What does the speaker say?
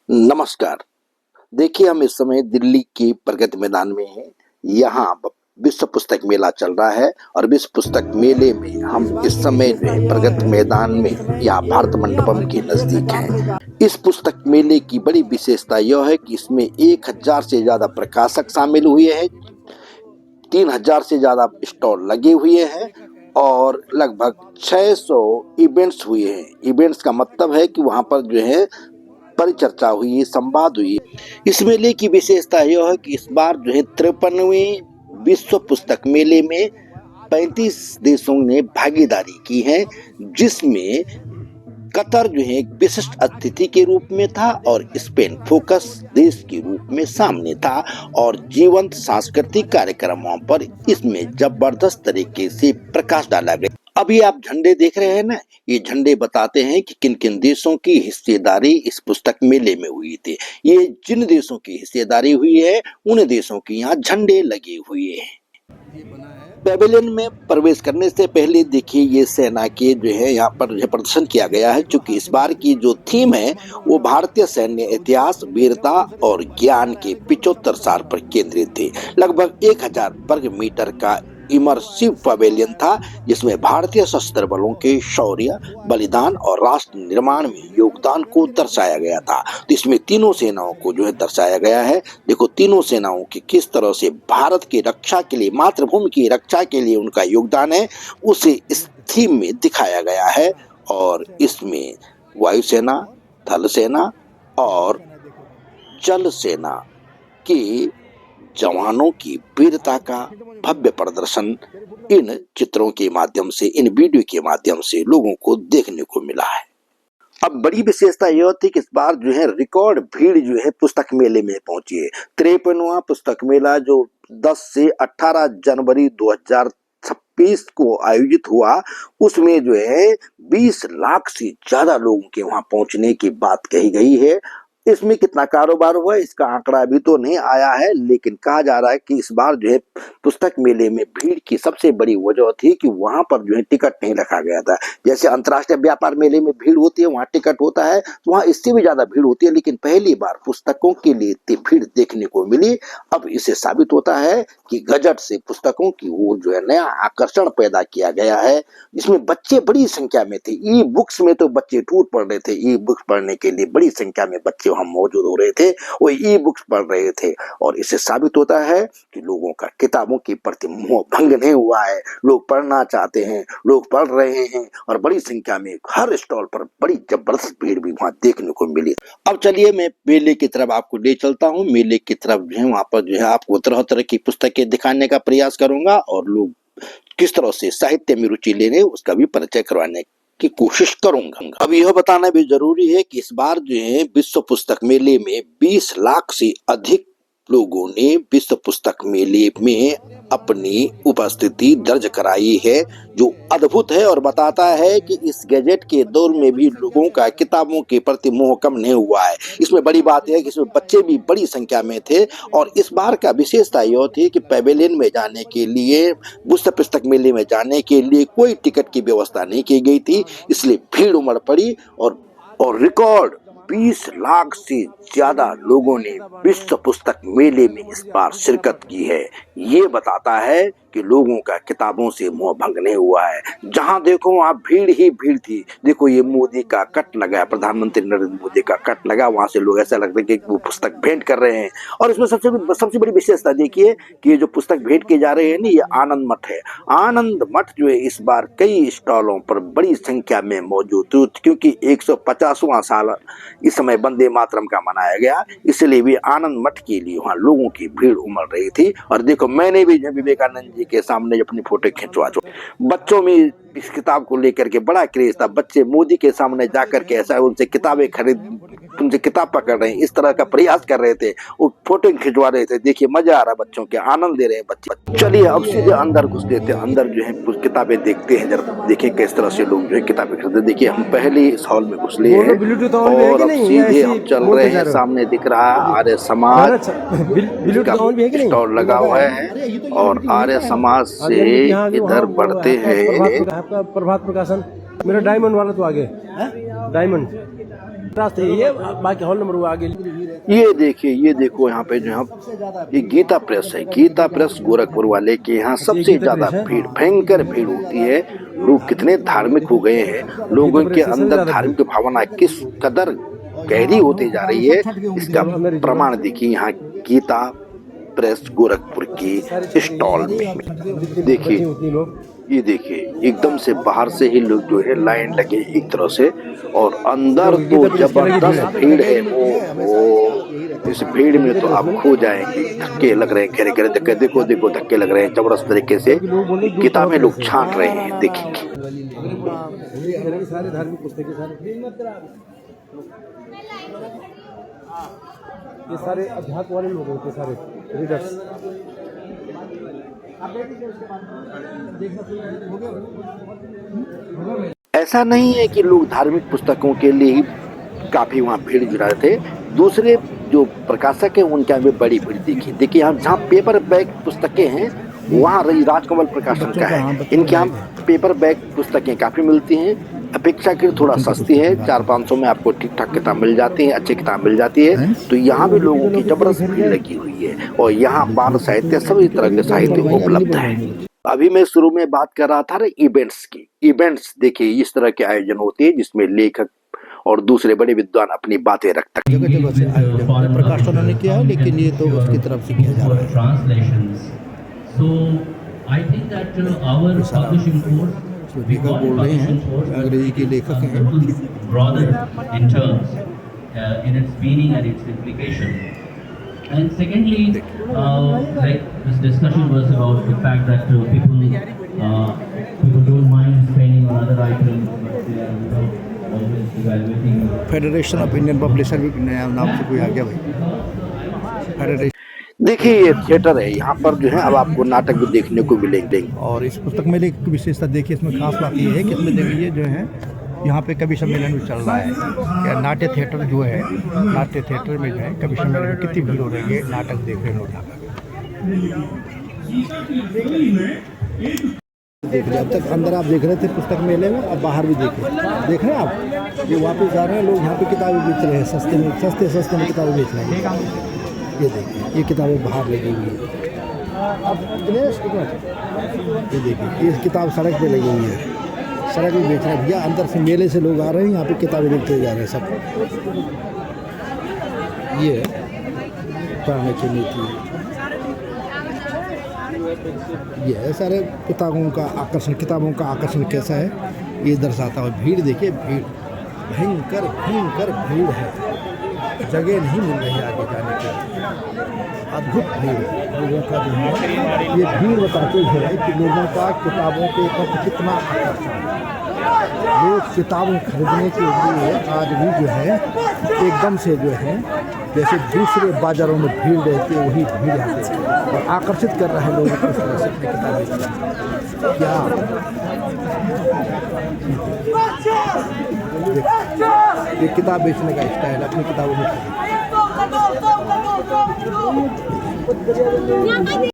नमस्कार। देखिए, हम इस समय दिल्ली के प्रगति मैदान में हैं। यहाँ विश्व पुस्तक मेला चल रहा है और विश्व पुस्तक मेले में हम इस समय जो है प्रगति मैदान में यहाँ भारत मंडपम के नजदीक हैं। इस पुस्तक मेले की बड़ी विशेषता यह है कि इसमें 1000 से ज्यादा प्रकाशक शामिल हुए हैं, 3000 से ज्यादा स्टॉल लगे हुए हैं और लगभग 600 इवेंट्स हुए हैं। इवेंट्स का मतलब है कि वहाँ पर जो है परिचर्चा हुई, संवाद हुई। इस मेले की विशेषता यह है कि इस बार जो है 53वें विश्व पुस्तक मेले में 35 देशों ने भागीदारी की है, जिसमें कतर जो है एक विशिष्ट अतिथि के रूप में था और स्पेन फोकस देश के रूप में सामने था और जीवंत सांस्कृतिक कार्यक्रमों पर इसमें जबरदस्त तरीके से प्रकाश डाला गया। अभी आप झंडे देख रहे हैं ना, ये झंडे बताते हैं कि किन किन देशों की हिस्सेदारी इस पुस्तक मेले में हुई थी। ये जिन देशों की हिस्सेदारी हुई है उन देशों की यहाँ झंडे लगे हुए हैं। पेविलियन में प्रवेश करने से पहले देखिए ये सेना के जो है यहाँ पर जो प्रदर्शन किया गया है, क्योंकि इस बार की जो थीम है वो भारतीय सैन्य इतिहास, वीरता और ज्ञान के 75 साल पर केंद्रित थी। लगभग 1000 वर्ग मीटर का इमर्सिव पवेलियन था, जिसमें भारतीय सशस्त्र बलों के शौर्य, बलिदान और राष्ट्र निर्माण में योगदान को दर्शाया गया था। तो इसमें तीनों सेनाओं को जो है दर्शाया गया है। देखो तीनों सेनाओं की किस तरह से भारत की रक्षा के लिए, मातृभूमि की रक्षा के लिए उनका योगदान है, उसे इस थीम में दिखाया गया है। और इसमें वायुसेना, थल सेना और जल सेना की जवानों की वीरता का भव्य प्रदर्शन इन चित्रों के माध्यम से, इन वीडियो के माध्यम से लोगों को देखने को मिला है। अब बड़ी विशेषता यह थी कि इस बार जो है रिकॉर्ड भीड़ जो है पुस्तक मेले में पहुंची है। 53वां पुस्तक मेला जो 10 से 18 जनवरी 2026 को आयोजित हुआ, उसमें जो है 20 लाख से ज्यादा लोगों के वहां पहुंचने की बात कही गई है। इसमें कितना कारोबार हुआ इसका आंकड़ा अभी तो नहीं आया है, लेकिन कहा जा रहा है कि इस बार जो है पुस्तक मेले में भीड़ की सबसे बड़ी वजह थी कि वहां पर जो है टिकट नहीं रखा गया था। जैसे अंतर्राष्ट्रीय व्यापार मेले में भीड़ होती है, वहां टिकट होता है, तो वहां इससे भी ज्यादा भीड़ होती है, लेकिन पहली बार पुस्तकों के लिए इतनी भीड़ देखने को मिली। अब इसे साबित होता है कि गजट से पुस्तकों की ओर जो है नया आकर्षण पैदा किया गया है। इसमें बच्चे बड़ी संख्या में थे, ई बुक्स में तो बच्चे टूट पड़ रहे थे। ई बुक्स पढ़ने के लिए बड़ी संख्या में बच्चे हम मौजूद हो रहे थे, वो ई बुक्स पढ़ रहे थे। और इससे साबित होता है कि लोगों का किताबों के प्रति मोह भंग नहीं हुआ है। लोग पढ़ना चाहते हैं, लोग पढ़ रहे हैं और बड़ी संख्या में हर स्टॉल पर बड़ी जबरदस्त भीड़ भी वहां देखने को मिली। अब चलिए मैं मेले की तरफ आपको ले चलता हूँ। मेले की तरफ जो है वहां पर जो है आपको तरह तरह की पुस्तकें दिखाने का प्रयास करूंगा और लोग किस तरह से साहित्य में रुचि ले रहे हैं उसका भी परिचय करवाने की कोशिश करूंगा। अब यह बताना भी जरूरी है कि इस बार जो है विश्व पुस्तक मेले में 20 लाख से अधिक लोगों ने विश्व पुस्तक मेले में अपनी उपस्थिति दर्ज कराई है, जो अद्भुत है और बताता है कि इस गैजेट के दौर में भी लोगों का किताबों के प्रति मोह कम नहीं हुआ है। इसमें बड़ी बात यह है कि इसमें बच्चे भी बड़ी संख्या में थे और इस बार का विशेषता यह थी कि पेविलियन में जाने के लिए, विश्व पुस्तक मेले में जाने के लिए कोई टिकट की व्यवस्था नहीं की गई थी, इसलिए भीड़ उमड़ पड़ी और रिकॉर्ड 20 लाख से ज्यादा लोगों ने विश्व पुस्तक मेले में इस बार शिरकत की है। ये बताता है कि लोगों का किताबों से मोह भंग नहीं हुआ है। जहां देखो वहां भीड़ ही भीड़ थी। देखो ये मोदी का कट लगा, प्रधानमंत्री नरेंद्र मोदी का कट लगा, वहां से लोग ऐसा लगता है कि वो पुस्तक भेंट कर रहे हैं। और इसमें सबसे बड़ी विशेषता देखिए कि ये जो पुस्तक भेंट की जा रही है ना, ये आनंद मठ है। आनंद मठ जो है इस बार कई स्टॉलों पर बड़ी संख्या में मौजूद थी, क्योंकि 150वां साल इस समय वंदे मातरम का मनाया गया, इसलिए भी आनंद मठ के लिए वहां लोगों की भीड़ उमड़ रही थी। और देखो मैंने भी विवेकानंद जी के सामने अपनी फोटो खिंचवा दो। बच्चों में इस किताब को लेकर के बड़ा क्रेज था। बच्चे मोदी के सामने जाकर के ऐसा उनसे किताबें खरीद, उनसे किताब पकड़ रहे हैं, इस तरह का प्रयास कर रहे थे, वो फोटो खिंचवा रहे थे। देखिए मजा आ रहा बच्चों के, आनंद ले रहे हैं बच्चे। चलिए अब सीधे अंदर घुस लेते हैं। अंदर जो है किताबें देखते हैं, जरा देखिए किस तरह से लोग जो है किताबें खरीदते। देखिए हम पहले इस हॉल में घुस लिए हैं और अब सीधे हम चल रहे हैं। सामने दिख रहा है आर्य समाज का स्टॉल लगा हुआ है और आर्य समाज से इधर बढ़ते हैं। प्रभात प्रकाशन मेरा डायमंड वाला तो आगे डायमंड रास्ते ये बाकी हॉल नंबर वो आगे। ये देखिए, ये देखो यहाँ पे जो है ये गीता प्रेस है। गीता प्रेस गोरखपुर वाले के यहाँ सबसे ज्यादा भीड़, भयंकर भीड़ होती है। लोग कितने धार्मिक हो गए हैं, लोगों के अंदर धार्मिक भावना किस कदर गहरी होती जा रही है, इसका प्रमाण देखिए यहाँ गीता प्रेस गोरखपुर की स्टॉल में। देखिए, ये देखिए एकदम से बाहर से ही लोग जो है लाइन लगे एक तरह से, और अंदर तो जबरदस्त भीड़ है। वो इस भीड़ में तो आप खो जाएंगे। धक्के लग रहे हैं, घेरे घेरे धक्के, देखो देखो धक्के लग रहे हैं जबरदस्त तरीके से। किताबें लोग छांट रहे हैं, देखिए। सारे धार्मिक पुस्तकें ये सारे अध्यात्म वाले लोग होते, सारे रीडर्स। ऐसा नहीं है कि लोग धार्मिक पुस्तकों के लिए ही काफी वहाँ भीड़ जुटा थे। दूसरे जो प्रकाशक हैं उनके यहाँ भी बड़ी भीड़ देखिए यहाँ जहाँ पेपर बैग पुस्तकें हैं वहाँ राजकमल प्रकाशन का है। इनके यहाँ पेपर बैग पुस्तकें काफी मिलती हैं, अपेक्षाकृत थोड़ा सस्ती है। 400-500 में आपको ठीक ठाक किताब मिल जाती है, अच्छी किताब मिल जाती है। तो यहाँ भी लोगों की जबरदस्त भीड़ लगी हुई है और यहाँ बाल साहित्य सभी तरह के साहित्य उपलब्ध है। अभी मैं शुरू में बात कर रहा था इवेंट्स की। इवेंट्स देखिए इस तरह के आयोजन होते हैं जिसमें लेखक और दूसरे बड़े विद्वान अपनी बातें रखते हैं। जगह जगह से आयोजन प्रकाश उन्होंने किया है, लेकिन ये तो उसकी तरफ से किया जा रहा है। लेखक बोल रहे हैं, अंग्रेजी के लेखक हैं। And secondly, like this discussion was about the fact that people don't mind spending on other items, but they are always evaluating. Federation of Indian publisher भी नया नाम से कोई आ गया भाई, फेडरेशन। देखिए ये थिएटर है, यहाँ पर जो है अब आपको नाटक भी देखने को मिलेंगे। और इस पुस्तक मेले की विशेषता देखिए, इसमें खास बात ये है कि इसमें देखिए जो है यहाँ पे कवि सम्मेलन भी चल रहा है। या नाट्य थिएटर जो है, नाट्य थिएटर में जो है कवि सम्मेलन में कितनी भीड़ हो रही है नाटक देख रहे लोग यहाँ पर। देख रहे अब तक अंदर आप देख रहे थे पुस्तक मेले में, अब बाहर भी देख रहे हैं आप। ये वापस जा रहे हैं लोग, यहाँ पे किताबें बेच रहे हैं सस्ते में, सस्ते में किताबें बेच रहे हैं। ये देखिए ये किताबें बाहर लगी हुई है। अब ये देखिए ये किताब सड़क पे लगी हुई है, सड़क में बेच रहे हैं भैया। अंदर से मेले से लोग आ रहे हैं, यहाँ पे किताबें देखते जा रहे हैं सब। ये पढ़ने की नीति, ये है सारे किताबों का आकर्षण कैसा है ये दर्शाता है। भीड़ देखिए, भीड़ भयंकर भीड़ है, जगह नहीं मिल रही आगे जाने की। अद्भुत भीड़ लोगों का जो है, ये भीड़ बताती है कि लोगों का किताबों के प्रति कितना आकर्षण है। लोग किताबें खरीदने के लिए आज भी जो है एकदम से जो है जैसे दूसरे बाज़ारों में भीड़ रहती है वही भीड़ आती है और आकर्षित कर रहा है लोगों को इस तरह से अपनी किताबें क्या। ये किताब बेचने का स्टाइल अपनी किताबों में।